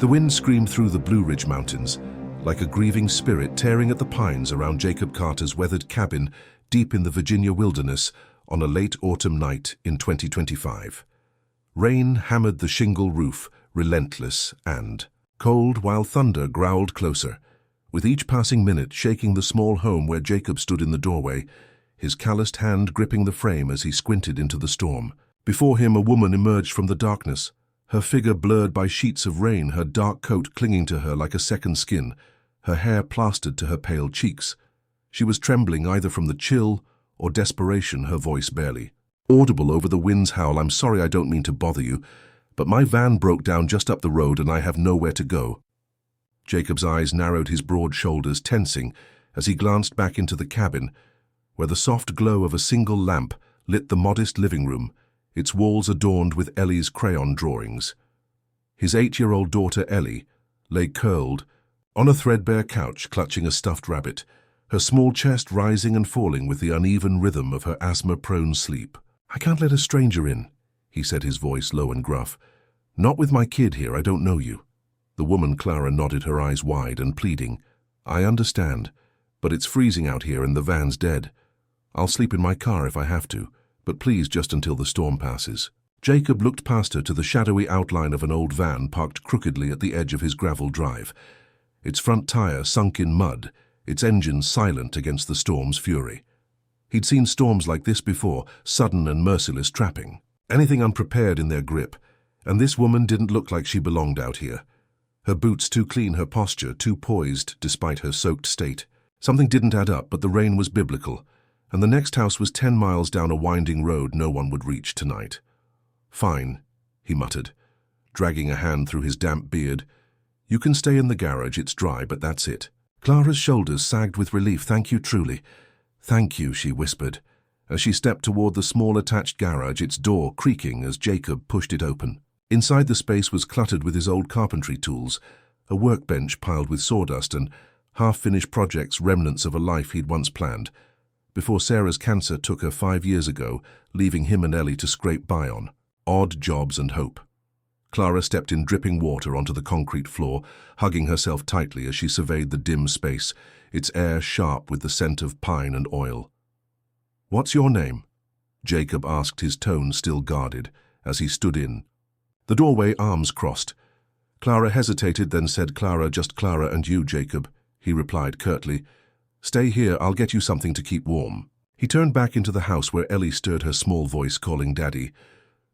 The wind screamed through the Blue Ridge Mountains, like a grieving spirit tearing at the pines around Jacob Carter's weathered cabin deep in the Virginia wilderness on a late autumn night in 2025. Rain hammered the shingle roof, relentless and cold, while thunder growled closer, with each passing minute shaking the small home where Jacob stood in the doorway, his calloused hand gripping the frame as he squinted into the storm. Before him, a woman emerged from the darkness, her figure blurred by sheets of rain, her dark coat clinging to her like a second skin, her hair plastered to her pale cheeks. She was trembling either from the chill or desperation, her voice barely audible over the wind's howl. "I'm sorry, I don't mean to bother you, but my van broke down just up the road and I have nowhere to go." Jacob's eyes narrowed, his broad shoulders tensing as he glanced back into the cabin, where the soft glow of a single lamp lit the modest living room, its walls adorned with Ellie's crayon drawings. His 8-year-old daughter Ellie lay curled on a threadbare couch, clutching a stuffed rabbit, her small chest rising and falling with the uneven rhythm of her asthma-prone sleep. "I can't let a stranger in," he said, his voice low and gruff. "Not with my kid here, I don't know you." The woman, Clara, nodded, her eyes wide and pleading. "I understand, but it's freezing out here and the van's dead. I'll sleep in my car if I have to, but please just until the storm passes." Jacob looked past her to the shadowy outline of an old van parked crookedly at the edge of his gravel drive, its front tire sunk in mud, its engine silent against the storm's fury. He'd seen storms like this before, sudden and merciless trapping, anything unprepared in their grip, and this woman didn't look like she belonged out here. Her boots too clean, her posture too poised despite her soaked state. Something didn't add up, but the rain was biblical, and the next house was 10 miles down a winding road no one would reach tonight. "Fine," he muttered, dragging a hand through his damp beard. "You can stay in the garage, it's dry, but that's it." Clara's shoulders sagged with relief. "Thank you, truly." "Thank you," she whispered, as she stepped toward the small attached garage, its door creaking as Jacob pushed it open. Inside, the space was cluttered with his old carpentry tools, a workbench piled with sawdust and half-finished projects, remnants of a life he'd once planned, before Sarah's cancer took her 5 years ago, leaving him and Ellie to scrape by on odd jobs and hope. Clara stepped in dripping water onto the concrete floor, hugging herself tightly as she surveyed the dim space, its air sharp with the scent of pine and oil. "What's your name?" Jacob asked, his tone still guarded, as he stood in the doorway, arms crossed. Clara hesitated, then said, "Clara, just Clara, and you, Jacob," he replied curtly. "Stay here, I'll get you something to keep warm." He turned back into the house where Ellie stirred, her small voice calling Daddy.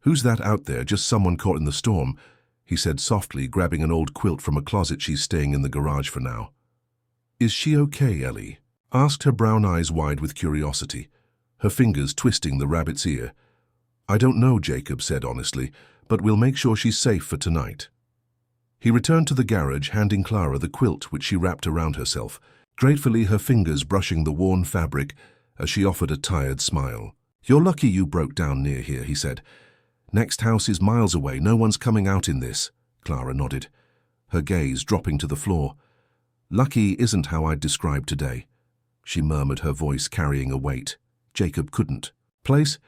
"Who's that out there? Just someone caught in the storm," he said softly, grabbing an old quilt from a closet. "She's staying in the garage for now." "Is she okay?" Ellie asked, her brown eyes wide with curiosity, her fingers twisting the rabbit's ear. "I don't know," Jacob said honestly, "but we'll make sure she's safe for tonight." He returned to the garage, handing Clara the quilt which she wrapped around herself, gratefully, her fingers brushing the worn fabric as she offered a tired smile. "You're lucky you broke down near here," he said. "Next house is miles away. No one's coming out in this." Clara nodded, her gaze dropping to the floor. "Lucky isn't how I'd describe today," she murmured, her voice carrying a weight Jacob couldn't place.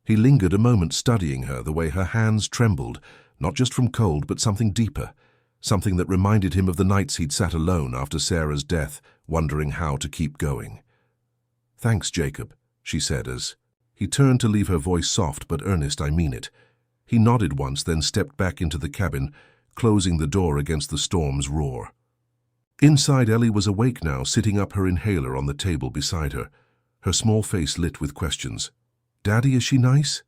He lingered a moment, studying her, the way her hands trembled, not just from cold, but something deeper, something that reminded him of the nights he'd sat alone after Sarah's death, wondering how to keep going. "Thanks, Jacob," she said as he turned to leave, her voice soft but earnest. "I mean it." He nodded once, then stepped back into the cabin, closing the door against the storm's roar. Inside, Ellie was awake now, sitting up, her inhaler on the table beside her, her small face lit with questions. "Daddy, is she nice?"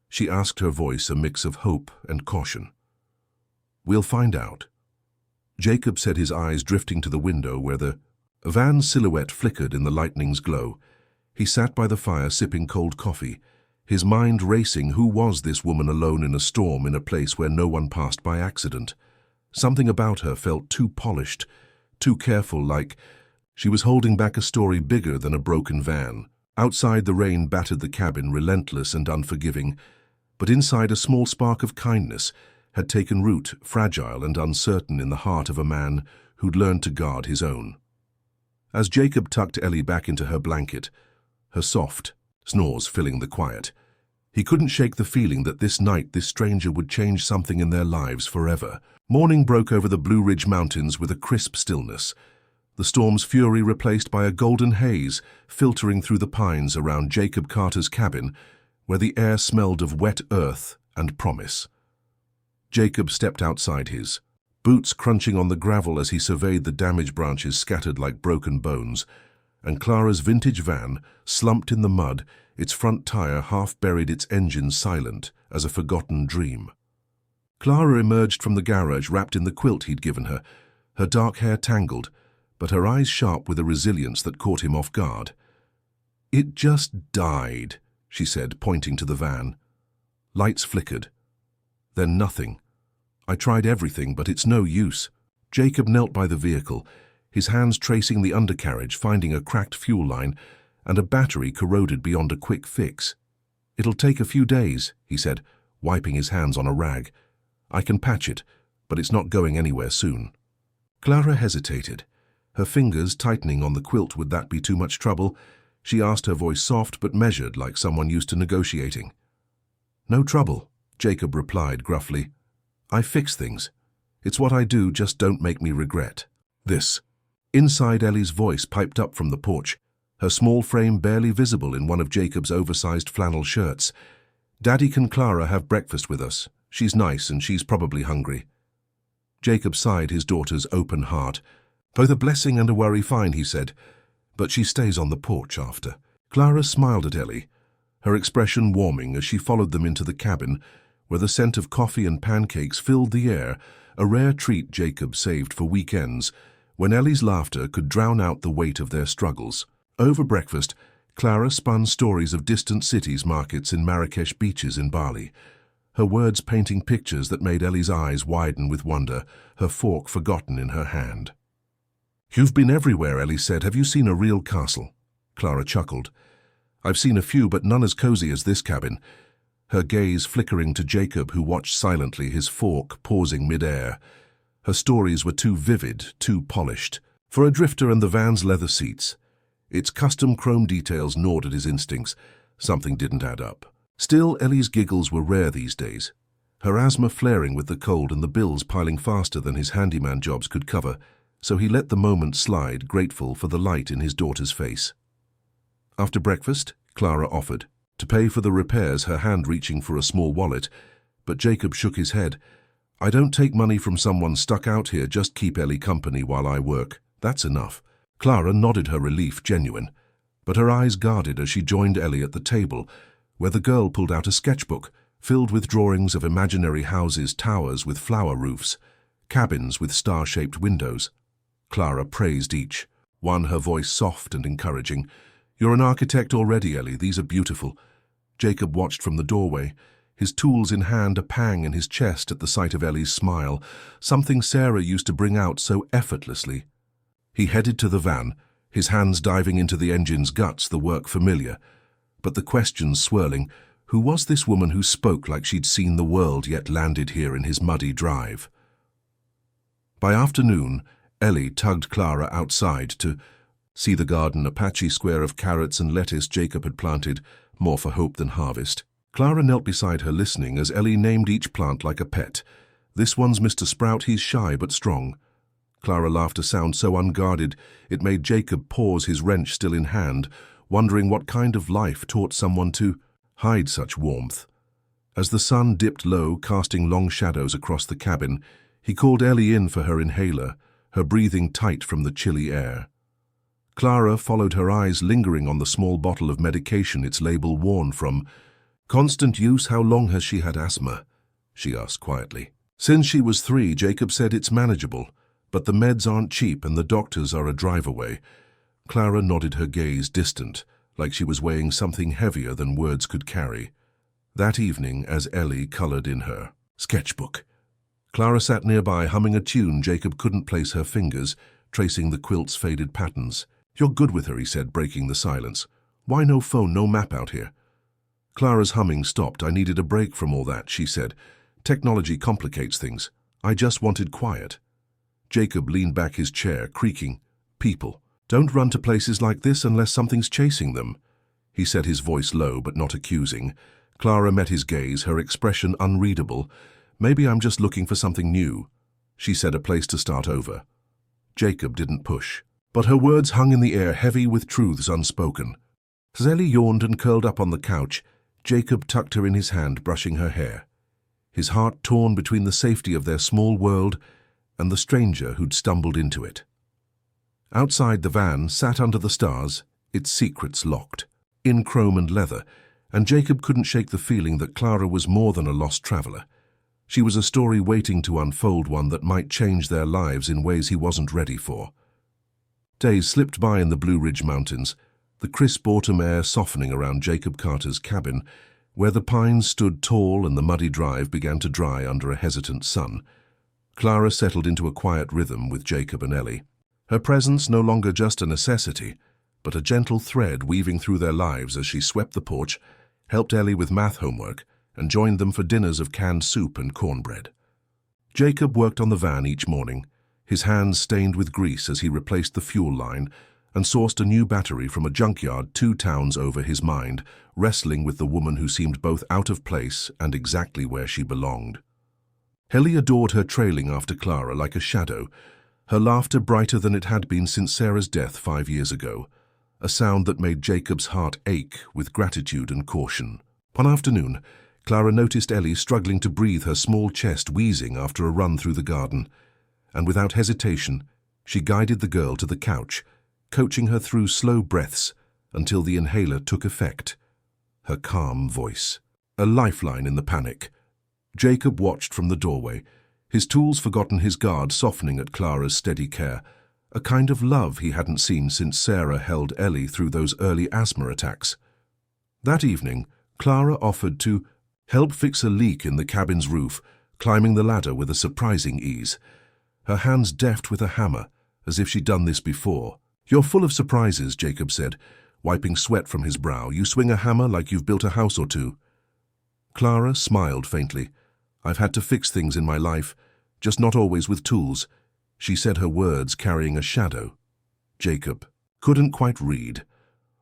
she asked, her voice a mix of hope and caution. "We'll find out." Jacob said, his eyes drifting to the window where the van's silhouette flickered in the lightning's glow. He sat by the fire, sipping cold coffee, his mind racing. Who was this woman alone in a storm, in a place where no one passed by accident? Something about her felt too polished, too careful, like she was holding back a story bigger than a broken van. Outside, the rain battered the cabin, relentless and unforgiving, but inside, a small spark of kindness had taken root, fragile and uncertain, in the heart of a man who'd learned to guard his own. As Jacob tucked Ellie back into her blanket, her soft snores filling the quiet, He couldn't shake the feeling that this night this stranger would change something in their lives forever. Morning broke over the Blue Ridge Mountains with a crisp stillness, the storm's fury replaced by a golden haze filtering through the pines around Jacob Carter's cabin, where the air smelled of wet earth and promise. Jacob stepped outside his, boots crunching on the gravel as he surveyed the damaged branches scattered like broken bones, and Clara's vintage van, slumped in the mud, its front tire half buried, its engine silent as a forgotten dream. Clara emerged from the garage wrapped in the quilt he'd given her dark hair tangled, but her eyes sharp with a resilience that caught him off guard. "It just died," she said, pointing to the van. Lights flickered. Then nothing. "I tried everything, but it's no use." Jacob knelt by the vehicle, his hands tracing the undercarriage, finding a cracked fuel line and a battery corroded beyond a quick fix. "It'll take a few days," he said, wiping his hands on a rag. "I can patch it, but it's not going anywhere soon." Clara hesitated, her fingers tightening on the quilt. Would that be too much trouble? She asked, her voice soft but measured, like someone used to negotiating. "No trouble," Jacob replied gruffly. "I fix things. It's what I do, just don't make me regret this." Inside, Ellie's voice piped up from the porch, her small frame barely visible in one of Jacob's oversized flannel shirts. "Daddy, can Clara have breakfast with us? She's nice and she's probably hungry." Jacob sighed his daughter's open heart. "Both a blessing and a worry, fine," he said, "but she stays on the porch after." Clara smiled at Ellie, her expression warming as she followed them into the cabin, where the scent of coffee and pancakes filled the air, a rare treat Jacob saved for weekends, when Ellie's laughter could drown out the weight of their struggles. Over breakfast, Clara spun stories of distant cities, markets, and Marrakesh beaches in Bali, her words painting pictures that made Ellie's eyes widen with wonder, her fork forgotten in her hand. "You've been everywhere," Ellie said. "Have you seen a real castle?" Clara chuckled. "I've seen a few, but none as cozy as this cabin," her gaze flickering to Jacob, who watched silently, his fork pausing mid-air. Her stories were too vivid, too polished, for a drifter, and the van's leather seats, its custom chrome details, gnawed at his instincts. Something didn't add up. Still, Ellie's giggles were rare these days, her asthma flaring with the cold and the bills piling faster than his handyman jobs could cover, so he let the moment slide, grateful for the light in his daughter's face. After breakfast, Clara offered to pay for the repairs, her hand reaching for a small wallet, but Jacob shook his head. "I don't take money from someone stuck out here, just keep Ellie company while I work. That's enough." Clara nodded, her relief genuine, but her eyes guarded as she joined Ellie at the table, where the girl pulled out a sketchbook filled with drawings of imaginary houses, towers with flower roofs, cabins with star-shaped windows. Clara praised each, one, her voice soft and encouraging. "You're an architect already, Ellie. These are beautiful." Jacob watched from the doorway, his tools in hand, a pang in his chest at the sight of Ellie's smile, something Sarah used to bring out so effortlessly. He headed to the van, his hands diving into the engine's guts, the work familiar, but the questions swirling. Who was this woman who spoke like she'd seen the world yet landed here in his muddy drive? By afternoon, Ellie tugged Clara outside to see the garden, a patchy square of carrots and lettuce Jacob had planted, more for hope than harvest. Clara knelt beside her, listening as Ellie named each plant like a pet. "This one's Mr. Sprout, he's shy but strong." Clara laughed, a sound so unguarded it made Jacob pause, his wrench still in hand, wondering what kind of life taught someone to hide such warmth. As the sun dipped low, casting long shadows across the cabin, he called Ellie in for her inhaler, her breathing tight from the chilly air. Clara followed, her eyes lingering on the small bottle of medication, its label worn from constant use. "How long has she had asthma?" she asked quietly. "Since she was 3, Jacob said. "It's manageable, but the meds aren't cheap and the doctors are a drive away." Clara nodded, her gaze distant, like she was weighing something heavier than words could carry. That evening, as Ellie colored in her sketchbook, Clara sat nearby, humming a tune Jacob couldn't place her fingers, tracing the quilt's faded patterns. "You're good with her," he said, breaking the silence. "Why no phone, no map out here?" Clara's humming stopped. "I needed a break from all that," she said. "Technology complicates things. I just wanted quiet." Jacob leaned back, his chair creaking. "People don't run to places like this unless something's chasing them," he said, his voice low but not accusing. Clara met his gaze, her expression unreadable. "Maybe I'm just looking for something new." She said a place to start over. Jacob didn't push, but her words hung in the air, heavy with truths unspoken. As Ellie yawned and curled up on the couch, Jacob tucked her in his hand, brushing her hair, his heart torn between the safety of their small world and the stranger who'd stumbled into it. Outside, the van sat under the stars, its secrets locked, in chrome and leather, and Jacob couldn't shake the feeling that Clara was more than a lost traveler. She was a story waiting to unfold, one that might change their lives in ways he wasn't ready for. Days slipped by in the Blue Ridge Mountains, the crisp autumn air softening around Jacob Carter's cabin, where the pines stood tall and the muddy drive began to dry under a hesitant sun. Clara settled into a quiet rhythm with Jacob and Ellie, her presence no longer just a necessity, but a gentle thread weaving through their lives as she swept the porch, helped Ellie with math homework, and joined them for dinners of canned soup and cornbread. Jacob worked on the van each morning, his hands stained with grease as he replaced the fuel line and sourced a new battery from a junkyard 2 towns over, his mind wrestling with the woman who seemed both out of place and exactly where she belonged. Ellie adored her, trailing after Clara like a shadow, her laughter brighter than it had been since Sarah's death 5 years ago, a sound that made Jacob's heart ache with gratitude and caution. One afternoon, Clara noticed Ellie struggling to breathe, her small chest wheezing after a run through the garden, and without hesitation, she guided the girl to the couch, coaching her through slow breaths until the inhaler took effect. Her calm voice, a lifeline in the panic. Jacob watched from the doorway, his tools forgotten, his guard softening at Clara's steady care, a kind of love he hadn't seen since Sarah held Ellie through those early asthma attacks. That evening, Clara offered to help fix a leak in the cabin's roof, climbing the ladder with a surprising ease, her hands deft with a hammer, as if she'd done this before. "You're full of surprises," Jacob said, wiping sweat from his brow. "You swing a hammer like you've built a house or two." Clara smiled faintly. "I've had to fix things in my life, just not always with tools," she said, her words carrying a shadow. Jacob couldn't quite read.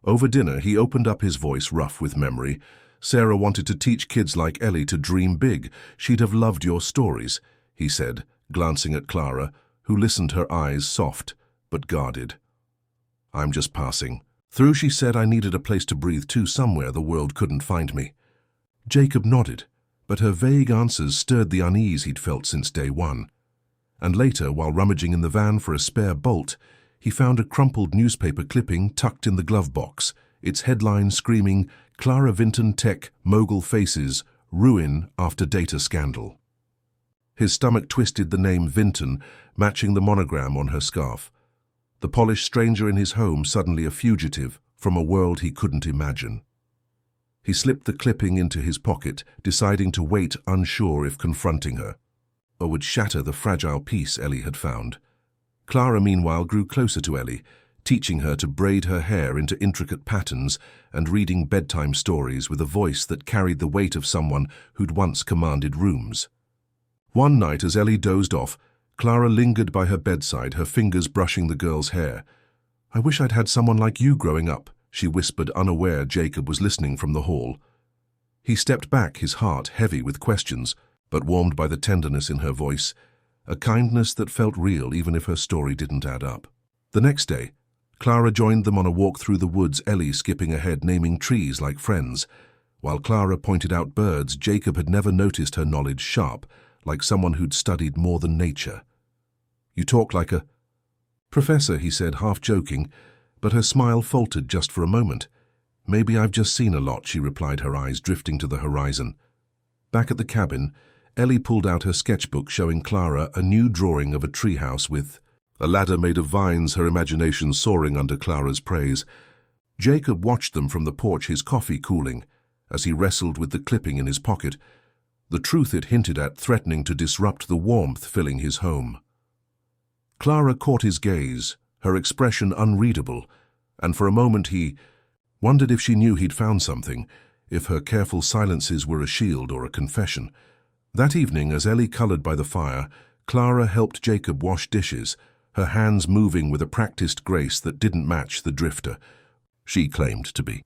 Over dinner, he opened up, his voice rough with memory. "Sarah wanted to teach kids like Ellie to dream big. She'd have loved your stories," he said, glancing at Clara, who listened, her eyes soft but guarded. "I'm just passing through," she said. "I needed a place to breathe too, somewhere the world couldn't find me." Jacob nodded, but her vague answers stirred the unease he'd felt since day one. And later, while rummaging in the van for a spare bolt, he found a crumpled newspaper clipping tucked in the glove box, its headline screaming, "Clara Vinton Tech Mogul Faces Ruin After Data Scandal." His stomach twisted, the name Vinton matching the monogram on her scarf. The polished stranger in his home, suddenly a fugitive from a world he couldn't imagine. He slipped the clipping into his pocket, deciding to wait, unsure if confronting her or would shatter the fragile piece Ellie had found. Clara, meanwhile, grew closer to Ellie, teaching her to braid her hair into intricate patterns and reading bedtime stories with a voice that carried the weight of someone who'd once commanded rooms. One night, as Ellie dozed off, Clara lingered by her bedside, her fingers brushing the girl's hair. "I wish I'd had someone like you growing up," she whispered, unaware Jacob was listening from the hall. He stepped back, his heart heavy with questions, but warmed by the tenderness in her voice, a kindness that felt real even if her story didn't add up. The next day, Clara joined them on a walk through the woods, Ellie skipping ahead, naming trees like friends. While Clara pointed out birds, Jacob had never noticed her knowledge sharp, like someone who'd studied more than nature. "You talk like a professor," he said, half joking, but her smile faltered just for a moment. "Maybe I've just seen a lot," she replied, her eyes drifting to the horizon. Back at the cabin, Ellie pulled out her sketchbook, showing Clara a new drawing of a treehouse with a ladder made of vines, her imagination soaring under Clara's praise. Jacob watched them from the porch, his coffee cooling, as he wrestled with the clipping in his pocket, the truth it hinted at threatening to disrupt the warmth filling his home. Clara caught his gaze, her expression unreadable, and for a moment he wondered if she knew he'd found something, if her careful silences were a shield or a confession. That evening, as Ellie colored by the fire, Clara helped Jacob wash dishes, her hands moving with a practiced grace that didn't match the drifter she claimed to be.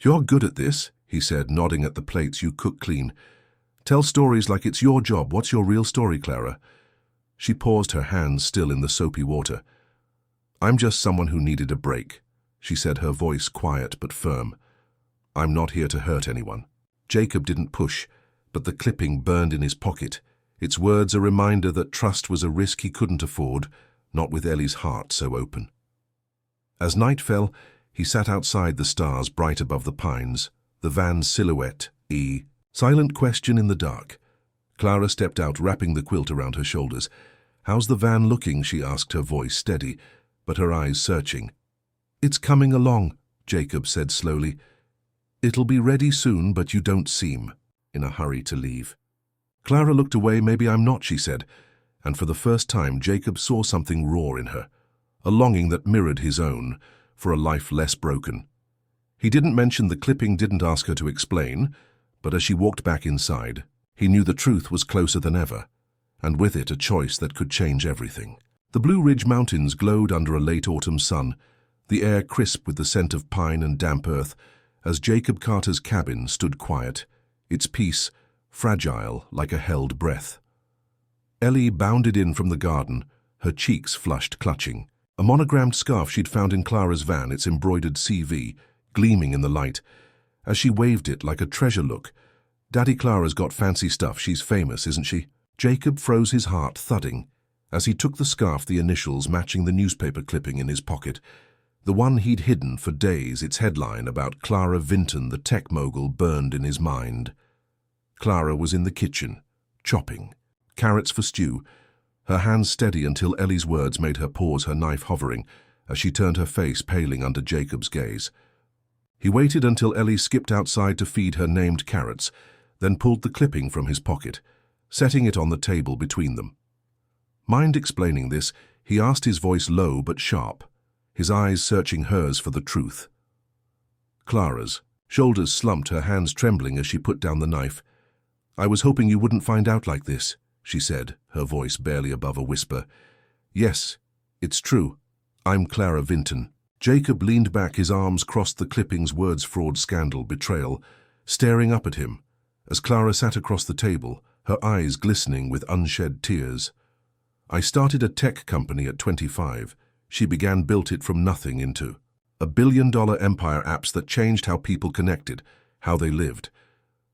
"You're good at this," he said, nodding at the plates you cook clean. Tell stories like it's your job. What's your real story, Clara? She paused, her hands still in the soapy water. I'm just someone who needed a break, she said, her voice quiet but firm. I'm not here to hurt anyone. Jacob didn't push, but the clipping burned in his pocket, its words a reminder that trust was a risk he couldn't afford, not with Ellie's heart so open. As night fell, he sat outside, the stars bright above the pines, the van's silhouette, silent question in the dark. Clara stepped out, wrapping the quilt around her shoulders. How's the van looking? She asked, her voice steady, but her eyes searching. It's coming along, Jacob said slowly. It'll be ready soon, but you don't seem in a hurry to leave. Clara looked away. Maybe I'm not, she said, and for the first time Jacob saw something raw in her, a longing that mirrored his own, for a life less broken. He didn't mention the clipping, didn't ask her to explain, but as she walked back inside, he knew the truth was closer than ever, and with it a choice that could change everything. The Blue Ridge Mountains glowed under a late autumn sun, the air crisp with the scent of pine and damp earth, as Jacob Carter's cabin stood quiet, its peace fragile like a held breath. Ellie bounded in from the garden, her cheeks flushed, clutching a monogrammed scarf she'd found in Clara's van, its embroidered CV, gleaming in the light. As she waved it like a treasure, look, Daddy, Clara's got fancy stuff, she's famous, isn't she? Jacob froze, his heart thudding, as he took the scarf, the initials matching the newspaper clipping in his pocket, the one he'd hidden for days, its headline about Clara Vinton, the tech mogul, burned in his mind. Clara was in the kitchen, chopping carrots for stew, her hands steady until Ellie's words made her pause, her knife hovering, as she turned her face paling under Jacob's gaze. He waited until Ellie skipped outside to feed her named carrots, then pulled the clipping from his pocket, setting it on the table between them. Mind explaining this? He asked, his voice low but sharp, his eyes searching hers for the truth. Clara's shoulders slumped, her hands trembling as she put down the knife. I was hoping you wouldn't find out like this, she said, her voice barely above a whisper. Yes, it's true. I'm Clara Vinton. Jacob leaned back, his arms crossed, the clippings, words, fraud, scandal, betrayal, staring up at him, as Clara sat across the table, her eyes glistening with unshed tears. I started a tech company at 25. She began, built it from nothing into a billion-dollar empire, apps that changed how people connected, how they lived.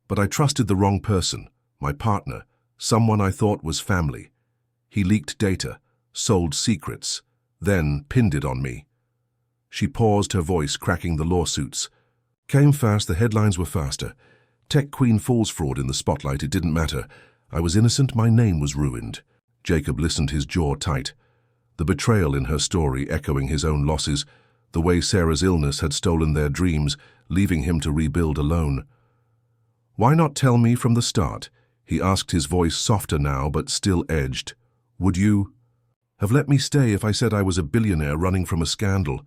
But I trusted the wrong person, my partner, someone I thought was family. He leaked data, sold secrets, then pinned it on me. She paused, her voice cracking. The lawsuits came fast, the headlines were faster. Tech queen falls, fraud in the spotlight. It didn't matter. I was innocent, my name was ruined. Jacob listened, his jaw tight. The betrayal in her story echoing his own losses, the way Sarah's illness had stolen their dreams, leaving him to rebuild alone. Why not tell me from the start? He asked, his voice softer now but still edged. Would you have let me stay if I said I was a billionaire running from a scandal?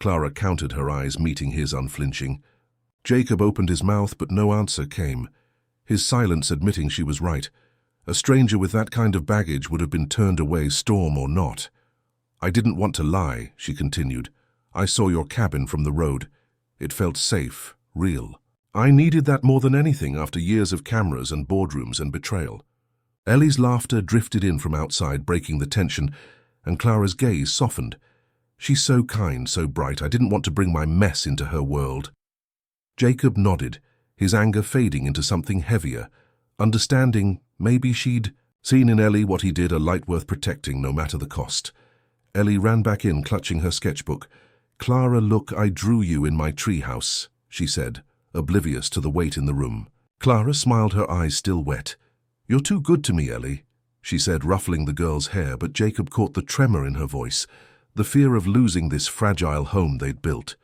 Clara countered, her eyes meeting his unflinching. Jacob opened his mouth, but no answer came, his silence admitting she was right. A stranger with that kind of baggage would have been turned away, storm or not. I didn't want to lie, she continued. I saw your cabin from the road. It felt safe, real. I needed that more than anything after years of cameras and boardrooms and betrayal. Ellie's laughter drifted in from outside, breaking the tension, and Clara's gaze softened. She's so kind, so bright. I didn't want to bring my mess into her world. Jacob nodded, his anger fading into something heavier, understanding maybe she'd seen in Ellie what he did, a light worth protecting no matter the cost. Ellie ran back in, clutching her sketchbook. Clara, look, I drew you in my treehouse, she said, oblivious to the weight in the room. Clara smiled, her eyes still wet. You're too good to me, Ellie, she said, ruffling the girl's hair, but Jacob caught the tremor in her voice, the fear of losing this fragile home they'd built.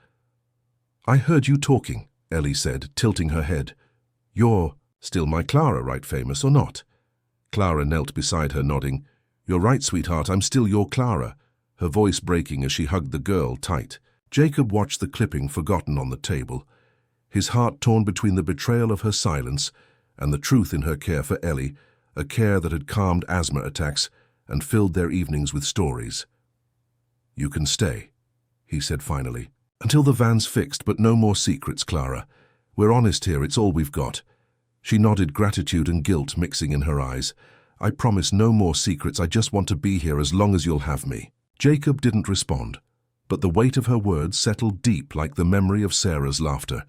I heard you talking, Ellie said, tilting her head. You're still my Clara, right, famous or not? Clara knelt beside her, nodding. You're right, sweetheart, I'm still your Clara, her voice breaking as she hugged the girl tight. Jacob watched the clipping forgotten on the table, his heart torn between the betrayal of her silence and the truth in her care for Ellie, a care that had calmed asthma attacks and filled their evenings with stories. You can stay, he said finally, until the van's fixed, but no more secrets, Clara. We're honest here, it's all we've got." She nodded, gratitude and guilt mixing in her eyes. "I promise no more secrets, I just want to be here as long as you'll have me." Jacob didn't respond, but the weight of her words settled deep like the memory of Sarah's laughter.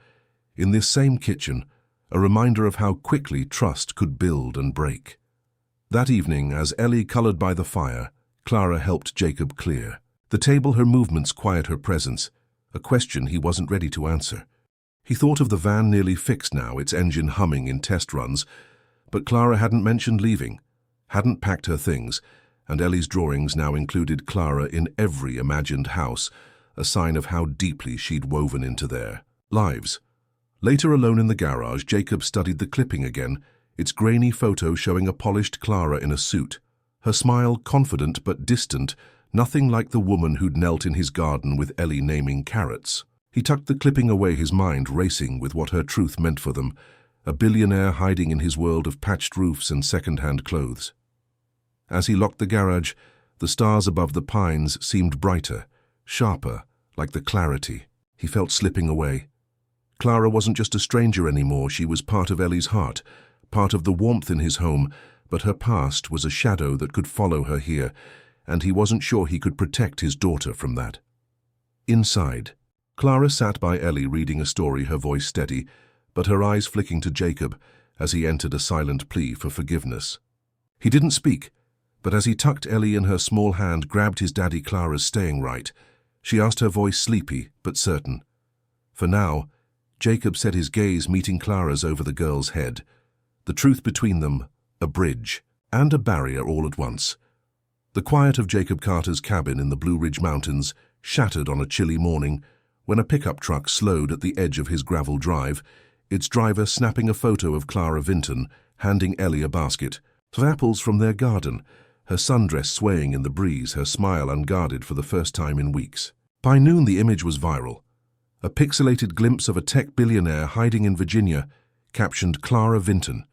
In this same kitchen, a reminder of how quickly trust could build and break. That evening, as Ellie colored by the fire, Clara helped Jacob clear. The table, her movements quiet her presence, a question he wasn't ready to answer. He thought of the van nearly fixed now, its engine humming in test runs, but Clara hadn't mentioned leaving, hadn't packed her things, and Ellie's drawings now included Clara in every imagined house, a sign of how deeply she'd woven into their lives. Later, alone in the garage, Jacob studied the clipping again, its grainy photo showing a polished Clara in a suit. Her smile confident but distant, nothing like the woman who'd knelt in his garden with Ellie naming carrots. He tucked the clipping away, his mind racing with what her truth meant for them, a billionaire hiding in his world of patched roofs and second-hand clothes. As he locked the garage, the stars above the pines seemed brighter, sharper, like the clarity he felt slipping away. Clara wasn't just a stranger anymore, she was part of Ellie's heart, part of the warmth in his home, but her past was a shadow that could follow her here, and he wasn't sure he could protect his daughter from that. Inside, Clara sat by Ellie reading a story, her voice steady, but her eyes flicking to Jacob as he entered a silent plea for forgiveness. He didn't speak, but as he tucked Ellie in her small hand, grabbed his daddy Clara's staying right, she asked, her voice sleepy but certain. For now, Jacob said, his gaze meeting Clara's over the girl's head. The truth between them, a bridge and a barrier all at once. The quiet of Jacob Carter's cabin in the Blue Ridge Mountains shattered on a chilly morning when a pickup truck slowed at the edge of his gravel drive, its driver snapping a photo of Clara Vinton, handing Ellie a basket of apples from their garden, her sundress swaying in the breeze, her smile unguarded for the first time in weeks. By noon, the image was viral. A pixelated glimpse of a tech billionaire hiding in Virginia, captioned Clara Vinton,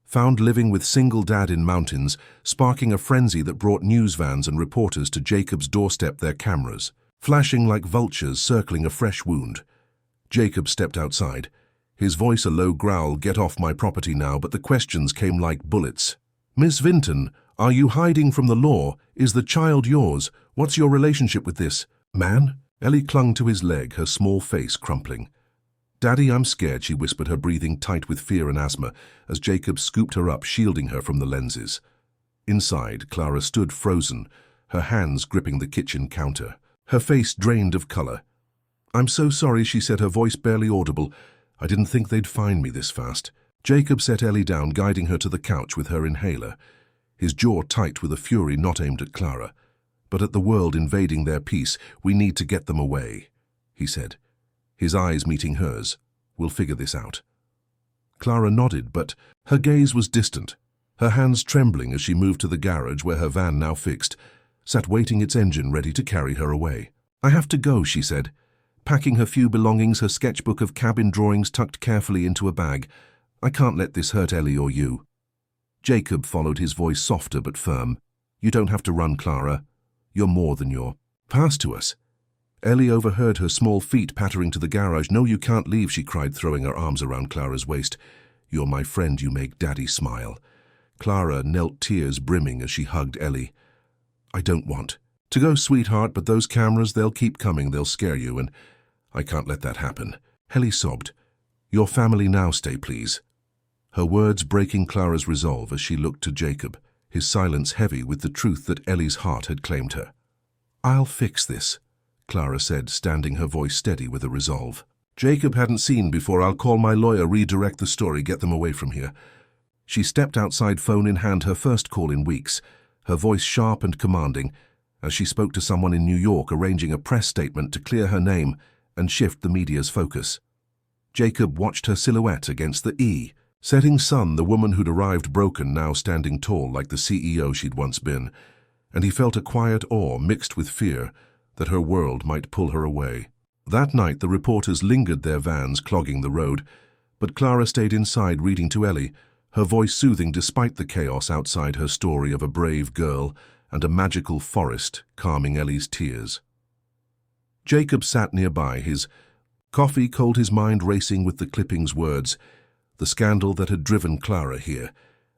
found living with single dad in mountains, sparking a frenzy that brought news vans and reporters to Jacob's doorstep, their cameras flashing like vultures circling a fresh wound. Jacob stepped outside, his voice a low growl, "Get off my property now," but the questions came like bullets. "Miss Vinton, are you hiding from the law? Is the child yours? What's your relationship with this man?" Ellie clung to his leg, her small face crumpling. "Daddy, I'm scared," she whispered, her breathing tight with fear and asthma, as Jacob scooped her up, shielding her from the lenses. Inside, Clara stood frozen, her hands gripping the kitchen counter, her face drained of color. "I'm so sorry," she said, her voice barely audible. "I didn't think they'd find me this fast." Jacob set Ellie down, guiding her to the couch with her inhaler, his jaw tight with a fury not aimed at Clara, but at the world invading their peace. "We need to get them away," he said, his eyes meeting hers. "We'll figure this out." Clara nodded, but her gaze was distant, her hands trembling as she moved to the garage where her van, now fixed, sat waiting, its engine ready to carry her away. "I have to go," she said, packing her few belongings, her sketchbook of cabin drawings tucked carefully into a bag. "I can't let this hurt Ellie or you." Jacob followed, his voice softer but firm. "You don't have to run, Clara. You're more than your past to us." Ellie overheard her small feet pattering to the garage. "No, you can't leave," she cried, throwing her arms around Clara's waist. "You're my friend, you make Daddy smile." Clara knelt, tears brimming as she hugged Ellie. "I don't want to go, sweetheart, but those cameras, they'll keep coming, they'll scare you, and I can't let that happen." Ellie sobbed. "Your family now, stay please." Her words breaking Clara's resolve as she looked to Jacob, his silence heavy with the truth that Ellie's heart had claimed her. "I'll fix this," Clara said, standing, her voice steady with a resolve. Jacob hadn't seen before. "I'll call my lawyer, redirect the story, get them away from here." She stepped outside, phone in hand, her first call in weeks, her voice sharp and commanding, as she spoke to someone in New York, arranging a press statement to clear her name and shift the media's focus. Jacob watched her silhouette against the setting sun, the woman who'd arrived broken, now standing tall like the CEO she'd once been, and he felt a quiet awe mixed with fear that her world might pull her away. That night, the reporters lingered, their vans clogging the road, but Clara stayed inside reading to Ellie, her voice soothing despite the chaos outside, her story of a brave girl and a magical forest calming Ellie's tears. Jacob sat nearby, his Coffee called his mind racing with the clipping's words, the scandal that had driven Clara here,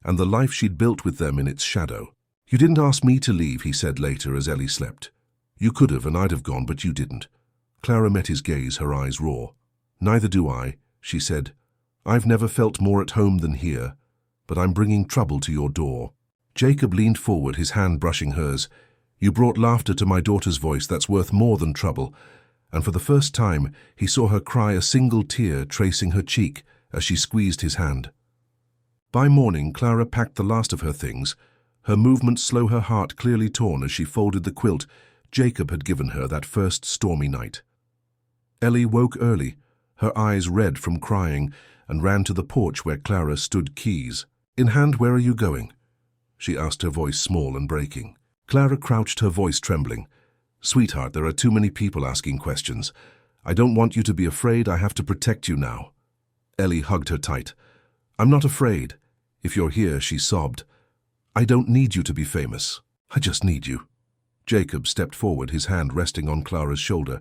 and the life she'd built with them in its shadow. "You didn't ask me to leave," he said later as Ellie slept. "You could have, and I'd have gone, but you didn't." Clara met his gaze, her eyes raw. "Neither do I," she said. "I've never felt more at home than here, but I'm bringing trouble to your door." Jacob leaned forward, his hand brushing hers. "You brought laughter to my daughter's voice that's worth more than trouble." And for the first time, he saw her cry, a single tear tracing her cheek as she squeezed his hand. By morning, Clara packed the last of her things, her movements slow, her heart clearly torn as she folded the quilt Jacob had given her that first stormy night. Ellie woke early, her eyes red from crying, and ran to the porch where Clara stood, keys in hand. "Where are you going?" she asked, her voice small and breaking. Clara crouched, her voice trembling. "Sweetheart, there are too many people asking questions. I don't want you to be afraid. I have to protect you now." Ellie hugged her tight. "I'm not afraid. If you're here," she sobbed. "I don't need you to be famous. I just need you." Jacob stepped forward, his hand resting on Clara's shoulder.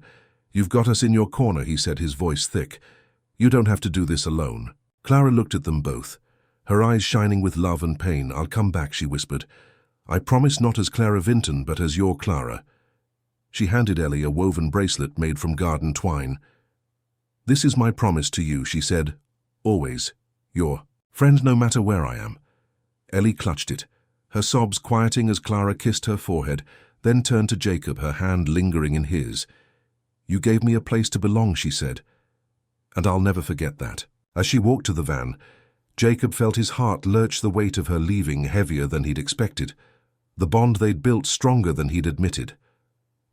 "You've got us in your corner," he said, his voice thick. "You don't have to do this alone." Clara looked at them both, her eyes shining with love and pain. "I'll come back," she whispered. "I promise, not as Clara Vinton, but as your Clara." She handed Ellie a woven bracelet made from garden twine. "This is my promise to you," she said. "Always your friend, no matter where I am." Ellie clutched it, her sobs quieting as Clara kissed her forehead, then turned to Jacob, her hand lingering in his. "You gave me a place to belong," she said, "and I'll never forget that." As she walked to the van, Jacob felt his heart lurch, the weight of her leaving heavier than he'd expected, the bond they'd built stronger than he'd admitted.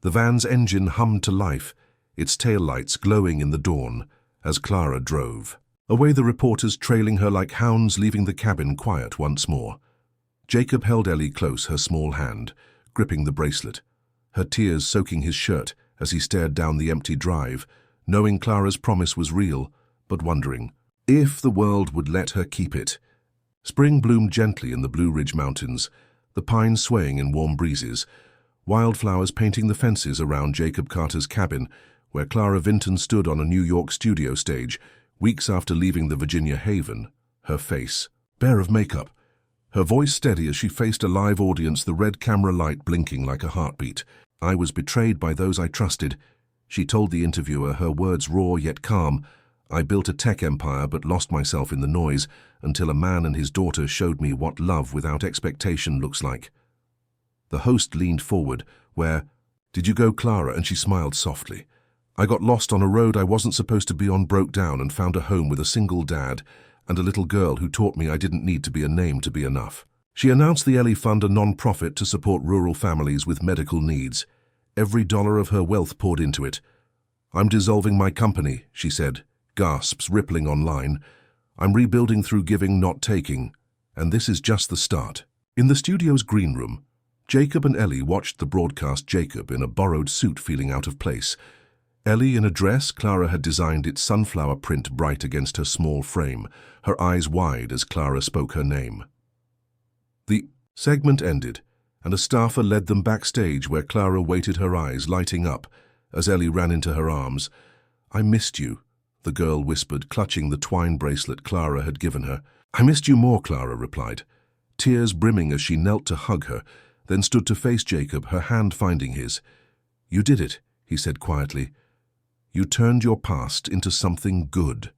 The van's engine hummed to life, its taillights glowing in the dawn, as Clara drove. Away, the reporters trailing her like hounds, leaving the cabin quiet once more. Jacob held Ellie close, her small hand gripping the bracelet, her tears soaking his shirt as he stared down the empty drive, knowing Clara's promise was real, but wondering if the world would let her keep it. Spring bloomed gently in the Blue Ridge Mountains, the pines swaying in warm breezes, wildflowers painting the fences around Jacob Carter's cabin, where Clara Vinton stood on a New York studio stage, weeks after leaving the Virginia haven, her face bare of makeup, her voice steady as she faced a live audience, the red camera light blinking like a heartbeat. "I was betrayed by those I trusted," she told the interviewer, her words raw yet calm. "I built a tech empire but lost myself in the noise until a man and his daughter showed me what love without expectation looks like." The host leaned forward. "Where did you go, Clara?" And she smiled softly. "I got lost on a road I wasn't supposed to be on, broke down, and found a home with a single dad and a little girl who taught me I didn't need to be a name to be enough." She announced the Ellie Fund, a non-profit to support rural families with medical needs. Every dollar of her wealth poured into it. "I'm dissolving my company," she said, gasps rippling online. "I'm rebuilding through giving, not taking. And this is just the start." In the studio's green room, Jacob and Ellie watched the broadcast, Jacob in a borrowed suit feeling out of place. Ellie in a dress Clara had designed, its sunflower print bright against her small frame, her eyes wide as Clara spoke her name. The segment ended, and a staffer led them backstage where Clara waited, her eyes lighting up as Ellie ran into her arms. "I missed you," the girl whispered, clutching the twine bracelet Clara had given her. "I missed you more," Clara replied, tears brimming as she knelt to hug her, then stood to face Jacob, her hand finding his. "You did it," he said quietly. "You turned your past into something good."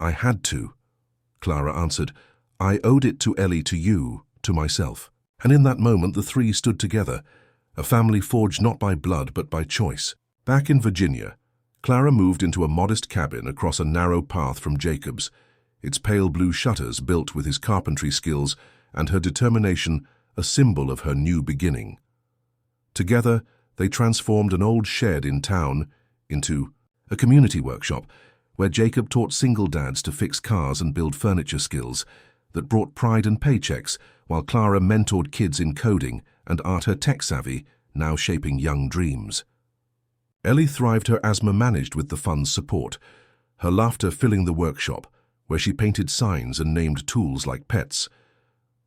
"I had to," Clara answered. "I owed it to Ellie, to you, to myself." And in that moment the three stood together, a family forged not by blood but by choice. Back in Virginia, Clara moved into a modest cabin across a narrow path from Jacob's, its pale blue shutters built with his carpentry skills and her determination a symbol of her new beginning. Together, they transformed an old shed in town into a community workshop where Jacob taught single dads to fix cars and build furniture, skills that brought pride and paychecks, while Clara mentored kids in coding and art, her tech savvy now shaping young dreams. Ellie thrived, her asthma managed with the fund's support, her laughter filling the workshop, where she painted signs and named tools like pets.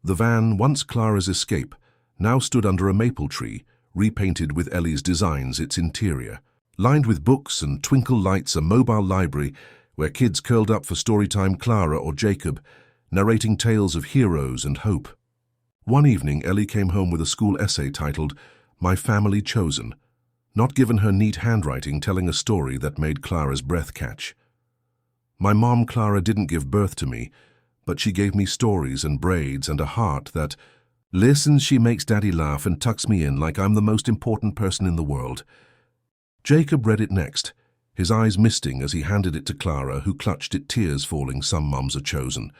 The van, once Clara's escape, now stood under a maple tree, repainted with Ellie's designs, its interior Lined with books and twinkle lights, a mobile library where kids curled up for storytime, Clara or Jacob, narrating tales of heroes and hope. One evening, Ellie came home with a school essay titled, "My Family Chosen," not given her neat handwriting, telling a story that made Clara's breath catch. "My mom, Clara, didn't give birth to me, but she gave me stories and braids and a heart that listens. She makes Daddy laugh and tucks me in like I'm the most important person in the world." Jacob read it next, his eyes misting as he handed it to Clara, who clutched it, tears falling. Some mums are chosen.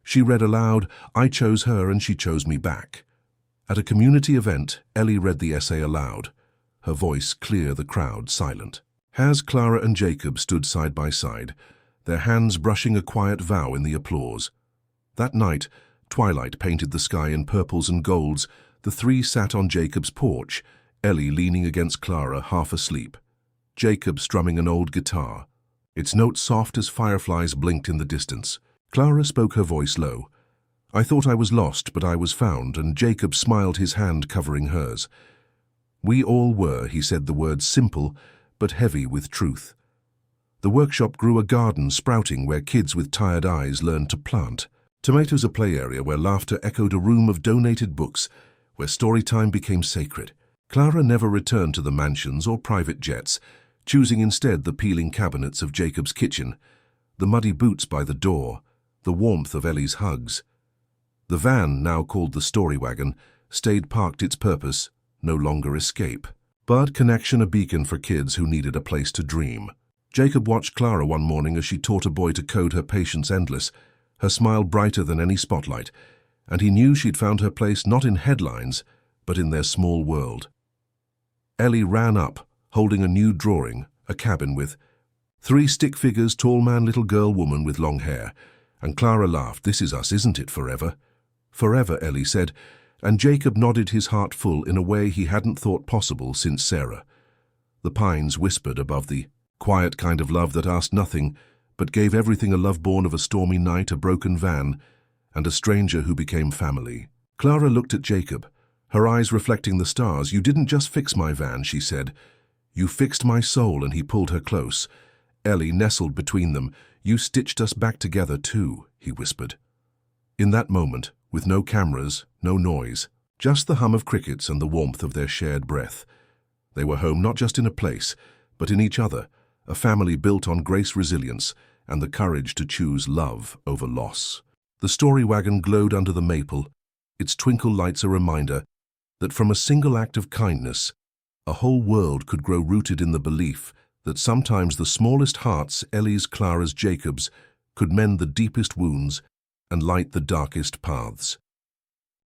She read aloud, "I chose her and she chose me back." At a community event, Ellie read the essay aloud, her voice clear, the crowd silent. As Clara and Jacob stood side by side, their hands brushing a quiet vow in the applause. That night, twilight painted the sky in purples and golds. The three sat on Jacob's porch, Ellie leaning against Clara, half asleep. Jacob strumming an old guitar, its notes soft as fireflies blinked in the distance. Clara spoke, her voice low. "I thought I was lost, but I was found," and Jacob smiled, his hand covering hers. "We all were," he said, the words simple but heavy with truth. The workshop grew, a garden sprouting where kids with tired eyes learned to plant. Tomatoes, a play area where laughter echoed, a room of donated books where storytime became sacred. Clara never returned to the mansions or private jets, choosing instead the peeling cabinets of Jacob's kitchen, the muddy boots by the door, the warmth of Ellie's hugs. The van, now called the story wagon, stayed parked, its purpose, no longer escape, but connection, a beacon for kids who needed a place to dream. Jacob watched Clara one morning as she taught a boy to code, her patience endless, her smile brighter than any spotlight, and he knew she'd found her place not in headlines, but in their small world. Ellie ran up, holding a new drawing, a cabin with 3 stick figures, tall man, little girl, woman with long hair. And Clara laughed. "This is us, isn't it, forever?" "Forever," Ellie said, and Jacob nodded, his heart full in a way he hadn't thought possible since Sarah. The pines whispered above, the quiet kind of love that asked nothing, but gave everything, a love born of a stormy night, a broken van, and a stranger who became family. Clara looked at Jacob, her eyes reflecting the stars. "You didn't just fix my van," she said. "You fixed my soul," and he pulled her close. Ellie nestled between them. "You stitched us back together too," he whispered. In that moment, with no cameras, no noise, just the hum of crickets and the warmth of their shared breath, they were home, not just in a place, but in each other, a family built on grace, resilience, and the courage to choose love over loss. The story wagon glowed under the maple, its twinkle lights a reminder that from a single act of kindness, a whole world could grow, rooted in the belief that sometimes the smallest hearts, Ellie's, Clara's, Jacob's, could mend the deepest wounds and light the darkest paths.